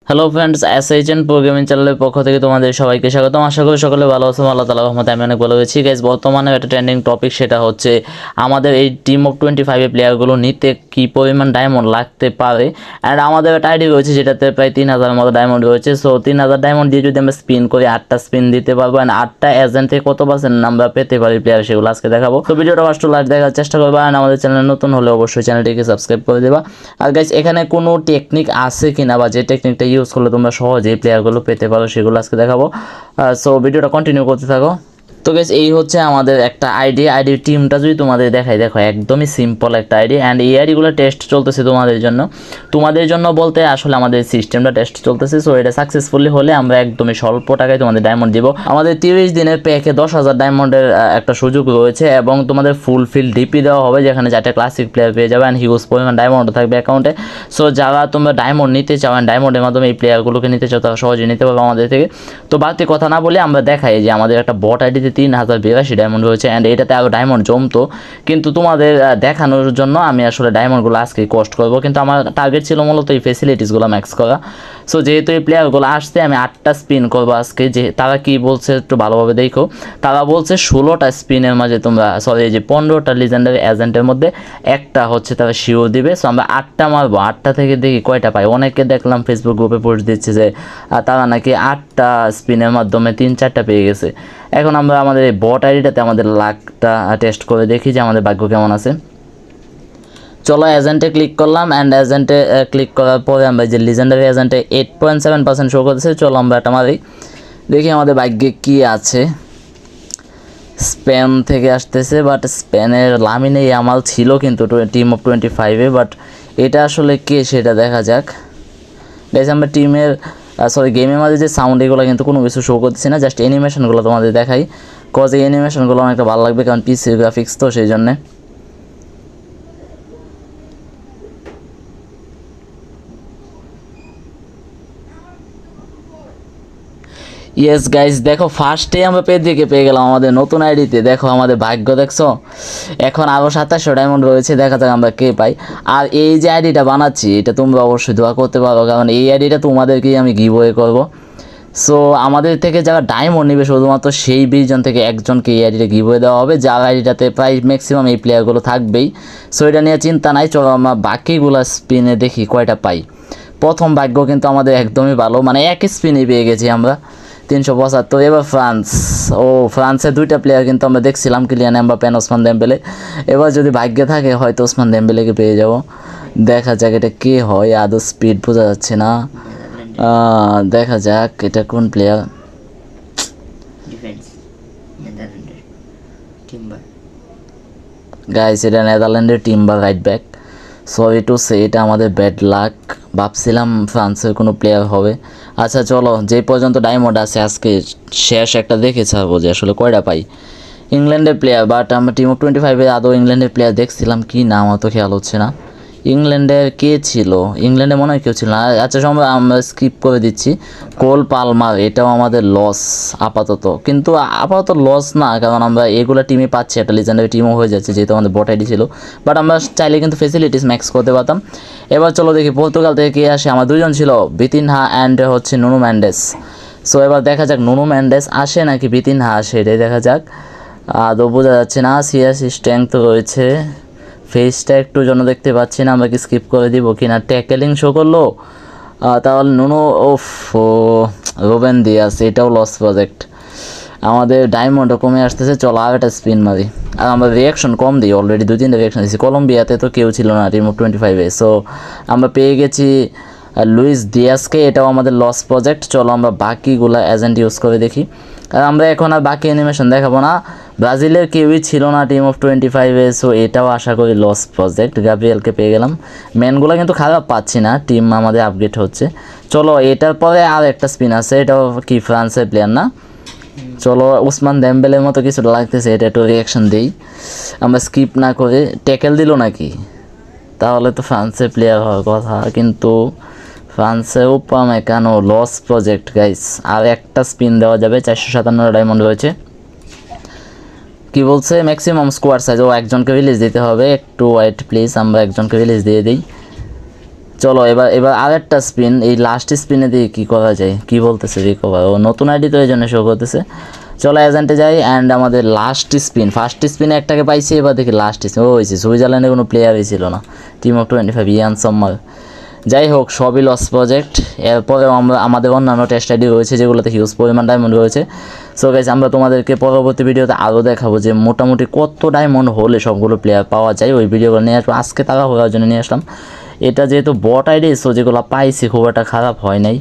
Hello friends, এসএইচএন programming চ্যানেলের পক্ষ থেকে তোমাদের সবাইকে স্বাগতম। আশা করি সকলে ভালো আছো। আল্লাহ তাআলার রহমতে আমি অনেক ভালো আছি। গাইস, বর্তমানে একটা ট্রেন্ডিং টপিক, সেটা হচ্ছে আমাদের এই টিম অফ 25 প্লেয়ারগুলো নিতে কি পরিমাণ ডায়মন্ড লাগতে পারে। অ্যান্ড আমাদের একটা আইডি রয়েছে যেটাতে প্রায় 3000 মতো ডায়মন্ড রয়েছে। সো 3000 ডায়মন্ড দিয়ে যদি আমরা স্পিন করি, 8টা স্পিন দিতে পারবো। অ্যান্ড 8টা এজেন্ট থেকে কত পার্সেন্ট আমরা পেতে পারি প্লেয়ার, সেগুলো আজকে দেখাবো। তো ভিডিওটা ফার্স্ট টু লাস্ট দেখার চেষ্টা করবা। অ্যান্ড আমাদের চ্যানেল নতুন হলে অবশ্যই চ্যানেলটিকে সাবস্ক্রাইব করে দেবা। আর গাইস, এখানে কোনো টেকনিক আছে কিনা বা যে টেকনিকটা ইউজ করলে তোমরা সহজেই প্লেয়ারগুলো পেতে পারো, সেগুলো আজকে দেখাবো। সো ভিডিওটা কন্টিনিউ করতে থাকো। তো গাইস, এই হচ্ছে আমাদের একটা আইডি টিমটা যদি তোমাদের দেখাই, দেখো একদমই সিম্পল একটা আইডি। অ্যান্ড এই আইডিগুলো টেস্ট চলতেছে তোমাদের জন্য বলতে আসলে আমাদের সিস্টেমটা টেস্ট চলতেছে। সো এটা সাকসেসফুলি হলে আমরা একদমই স্বল্প টাকায় তোমাদের ডায়মন্ড দিব। আমাদের 30 দিনের প্যাকে 10,000 ডায়মন্ডের একটা সুযোগ রয়েছে এবং তোমাদের ফুলফিল ডিপি দেওয়া হবে, যেখানে 4টা ক্লাসিক প্লেয়ার পেয়ে যাবে অ্যান্ড হিউজ পরিমাণ ডায়মন্ড থাকবে অ্যাকাউন্টে। সো যারা তোমরা ডায়মন্ড নিতে চাও অ্যান্ড ডায়মন্ডের মাধ্যমে এই প্লেয়ারগুলোকে নিতে চাও, তারা সহজেই নিতে পারবে আমাদের থেকে। তো বাড়তি কথা না বলে আমরা দেখাই যে আমাদের একটা বট আইডিতে 3082 ডায়মন্ড রয়েছে অ্যান্ড এটাতে আরও ডায়মন্ড জমতো, কিন্তু তোমাদের দেখানোর জন্য আমি আসলে ডায়মন্ডগুলো আজকে কষ্ট করব। কিন্তু আমার টার্গেট ছিল মূলত এই ফেসিলিটিসগুলো ম্যাক্স করা। সো যেহেতু এই প্লেয়ারগুলো আসছে, আমি 8টা স্পিন করবো আজকে। যে তারা কি বলছে একটু ভালোভাবে দেখো। তারা বলছে 16টা স্পিনের মাঝে তোমরা এই যে 15টা লিজেন্ডারি এজেন্টের মধ্যে একটা হচ্ছে তারা শিওর দিবে। সো আমরা 8টা মারবো, 8টা থেকে দেখি কয়টা পাই। অনেকে দেখলাম ফেসবুক গ্রুপে পোস্ট দিচ্ছে যে তারা নাকি 8টা স্পিনের মাধ্যমে 3-4টা পেয়ে গেছে। এখন আমরা আমাদের এই বট আইডিটাতে আমাদের লাকটা টেস্ট করে দেখি যে আমাদের ভাগ্য কেমন আছে। চলো এজেন্টে ক্লিক করলাম অ্যান্ড এজেন্টে ক্লিক করার পরে আমরা যে লিজেন্ডারি এজেন্টে 8.7% শো করতেছে। চলো আমরা এটা মারি, দেখি আমাদের ভাগ্যে কি আছে। স্পেন থেকে আসতেছে, বাট স্পেনের লামিনে ইয়ামাল ছিল কিন্তু টিম অফ 25-এ, বাট এটা আসলে কে সেটা দেখা যাক। গাইস, আমরা টিমের গেমের মাঝে যে সাউন্ড, এগুলো কিন্তু কোনো কিছু শো করতেছি না, জাস্ট অ্যানিমেশনগুলো তোমাদের দেখাই। কজ এই অ্যানিমেশনগুলো অনেকটা ভালো লাগবে, কারণ পিসি গ্রাফিক্স তো, সেই জন্যে। ইয়েস গাইস, দেখো ফার্স্টে আমরা পেয়ে গেলাম আমাদের নতুন আইডিতে। দেখো আমাদের ভাগ্য দেখছো, এখন আরও 2700 ডায়মন্ড রয়েছে। দেখা যাক আমরা কে পাই। আর এই যে আইডিটা বানাচ্ছি, এটা তোমরা অবশ্যই দোয়া করতে পারো, কারণ এই আইডিটা তোমাদেরকেই আমি গিভওয়ে করবো। সো আমাদের থেকে যারা ডায়মন্ড নেবে, শুধুমাত্র সেই 20 জন থেকে একজনকে এই আইডিটা গিভওয়ে দেওয়া হবে, যার আইডিটাতে প্রায় ম্যাক্সিমাম এই প্লেয়ারগুলো থাকবেই। সো এটা নিয়ে চিন্তা নাই। চলো আমরা বাকিগুলো স্পিনে দেখি কয়টা পাই। প্রথম ভাগ্য কিন্তু আমাদের একদমই ভালো, মানে এক স্পিনে পেয়ে গেছি আমরা 375। এবার ফ্রান্সের 2টা প্লেয়ার কিন্তু আমরা দেখছিলাম, কিলিয়ান এমবাপ্পে, ওসমান দেমবেলে। এবার যদি ভাগ্যে থাকে হয়তো ওসমান দেমবেলেকে পেয়ে যাব। দেখা যাক এটা কে হয়, আদৌ স্পিড বোঝা যাচ্ছে না। দেখা যাক এটা কোন প্লেয়ার। গাইস, এটা নেদারল্যান্ডের timber right back. Sorry to say, এটা আমাদের ব্যাড লাক। ভাবছিলাম ফ্রান্সের কোনো প্লেয়ার হবে। আচ্ছা চলো, যে পর্যন্ত ডায়মন্ড আছে আজকে শেষ একটা দেখে ছাড়বো যে আসলে কয়টা পাই। ইংল্যান্ডের প্লেয়ার, বাট আমরা টিম অফ 25-এ আদৌ ইংল্যান্ডের প্লেয়ার দেখছিলাম কি না, আমার তো খেয়াল হচ্ছে না। ইংল্যান্ডের কে ছিল? ইংল্যান্ডে মনে হয় কেউ ছিল না। আচ্ছা সময় আমরা স্কিপ করে দিচ্ছি। কোল পালমার, এটাও আমাদের লস আপাতত, কিন্তু আপাতত লস না, কারণ আমরা এগুলো টিমে পাচ্ছি, একটা লিজেন্ডারি টিমও হয়ে যাচ্ছে যেহেতু আমাদের বট আইডি ছিল। বাট আমরা চাইলে কিন্তু ফেসিলিটিস ম্যাক্স করতে পারতাম। এবার চলো দেখি পর্তুগাল থেকে কে আসে। আমার 2জন ছিল, ভিতিনহা অ্যান্ড হচ্ছে নুনো ম্যান্ডেস। সো এবার দেখা যাক নুনো ম্যান্ডেস আসে নাকি ভিতিনহা আসে, এটাই দেখা যাক। আদৌ বোঝা যাচ্ছে না। সিএসি স্ট্রেংথ রয়েছে, ফেসটা একটু জন্য দেখতে পাচ্ছি না, আমরা কি স্কিপ করে দিব কি না। ট্যাকেলিং শো করলো, তাহলে নুনো রোবেন দিয়াস, এটাও লস প্রজেক্ট। আমাদের ডায়মন্ডও কমে আসতেছে। চলো আর একটা স্পিন মারি। আর আমরা রিয়াকশন কম দিই, অলরেডি 2-3টা রিয়াকশন দিচ্ছি। কলম্বিয়াতে তো কেউ ছিল না টিম অফ 25-এ। সো আমরা পেয়ে গেছি লুইস দিয়াসকে, এটাও আমাদের লস প্রজেক্ট। চলো আমরা বাকিগুলো এজেন্ট ইউজ করে দেখি। আর আমরা এখন আর বাকি অ্যানিমেশন দেখাবো না। ব্রাজিলের কেউই ছিল না টিম অফ 25-এ, সো এটাও আশা করি লস প্রজেক্ট। গাব্রিয়েলকে পেয়ে গেলাম। ম্যানগুলো কিন্তু খারাপ পাচ্ছি না, টিম আমাদের আপগ্রেড হচ্ছে। চলো এটার পরে আর একটা স্পিন আছে, এটাও কি ফ্রান্সের প্লেয়ার না। চলো ওসমান দেমবেলের মতো কিছুটা লাগতেছে, এটা একটু রিয়াকশন দিই আমরা স্কিপ না করে। ট্যাকেল দিল নাকি? তাহলে তো ফ্রান্সের প্লেয়ার হওয়ার কথা, কিন্তু ফ্রান্সের উপমেকানো লস প্রজেক্ট গাইস। আর একটা স্পিন দেওয়া যাবে, 457 ডায়মন্ড রয়েছে। কি বলছে ম্যাক্সিমাম স্কোয়াড সাইজ, একজনকে রিলিজ দিতে হবে। একটু ওয়েট প্লিজ, আমরা একজনকে রিলিজ দিয়ে দিই। চলো এবার এবার আরেকটা স্পিন, এই লাস্ট স্পিনে দিয়ে কী করা যায়, কী বলতেছে রিকভার, ও নতুন আইডি তো এই জন্য শো করতেছে। চলো এজেন্টে যাই অ্যান্ড আমাদের লাস্ট স্পিন, ফার্স্ট স্পিনে একটাকে পাইছি, এবার দেখি লাস্ট স্পিন ও হয়েছে, সুইজারল্যান্ডে কোনো প্লেয়ারই ছিল না, টিম অফ 25 ইয়ান সম্মার। যাই হোক সবই লস প্রজেক্ট। এরপরেও আমরা আমাদের অন্যান্য টেস্ট আইডি রয়েছে যেগুলোতে হিউজ পরিমাণ ডায়মন্ড রয়েছে। সো গাইস আমরা তোমাদেরকে পরবর্তী ভিডিওতে আরও দেখাবো যে মোটামুটি কত ডায়মন্ড হলে সবগুলো প্লেয়ার পাওয়া যায়, ওই ভিডিওগুলো নিয়ে আসবো। আজকে তারা হওয়ার জন্য নিয়ে আসলাম। এটা যেহেতু বট আইডি, সো যেগুলো পাইছি খুব একটা খারাপ হয় নাই,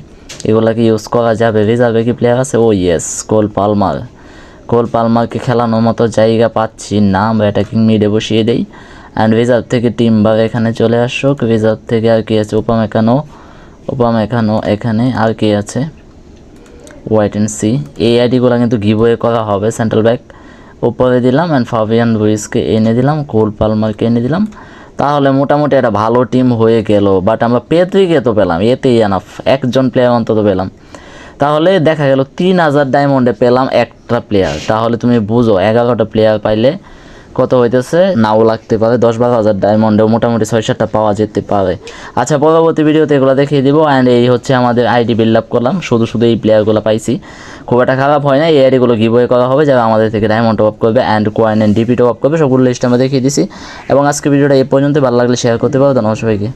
এগুলোকে ইউজ করা যাবে। রিজার্ভে কি প্লেয়ার আছে? ও ইয়েস, কোল পালমারকে খেলানোর মতো জায়গা পাচ্ছি না, আমরা অ্যাটাকিং মিডে বসিয়ে দেই। অ্যান্ড রিজার্ভ থেকে টিমবার এখানে চলে আসুক। রিজার্ভ থেকে আর কি আছে? ওপামেকানো এখানে আর কি আছে? White and C. এই আইডিগুলো কিন্তু গিভওয়ে করা হবে। সেন্ট্রাল ব্যাক উপরে দিলাম অ্যান্ড ফাবিয়ান রুইসকে এনে দিলাম, কোল পালমারকে এনে দিলাম। তাহলে মোটামুটি একটা ভালো টিম হয়ে গেল। বাট আমরা পেদ্রিকে তো পেলাম, এতেই এনাফ, একজন প্লেয়ার অন্তত পেলাম। তাহলে দেখা গেল 3000 ডায়মন্ডে পেলাম একটা প্লেয়ার। তাহলে তুমি বুঝো 11টা প্লেয়ার পাইলে কত হইতেছে, নাও লাগতে পারে 10-12 হাজার ডায়মন্ডেও মোটামুটি 6-7টা পাওয়া যেতে পারে। আচ্ছা পরবর্তী ভিডিওতে এগুলো দেখিয়ে দিব। অ্যান্ড এই হচ্ছে আমাদের আইডি বিল্ড আপ করলাম, শুধু এই প্লেয়ারগুলো পাইছি, খুব একটা খারাপ হয় না। এই আইডিগুলো গিভওয়ে করা হবে যারা আমাদের থেকে ডায়মন্ড টপ আপ করবে and coin and DP top up করবে, সবগুলো লিস্ট আমরা দেখিয়ে দিছি। এবং আজকে ভিডিওটা এই পর্যন্ত, ভালো লাগলে শেয়ার করতে পারো। ধন্যবাদ সবাইকে।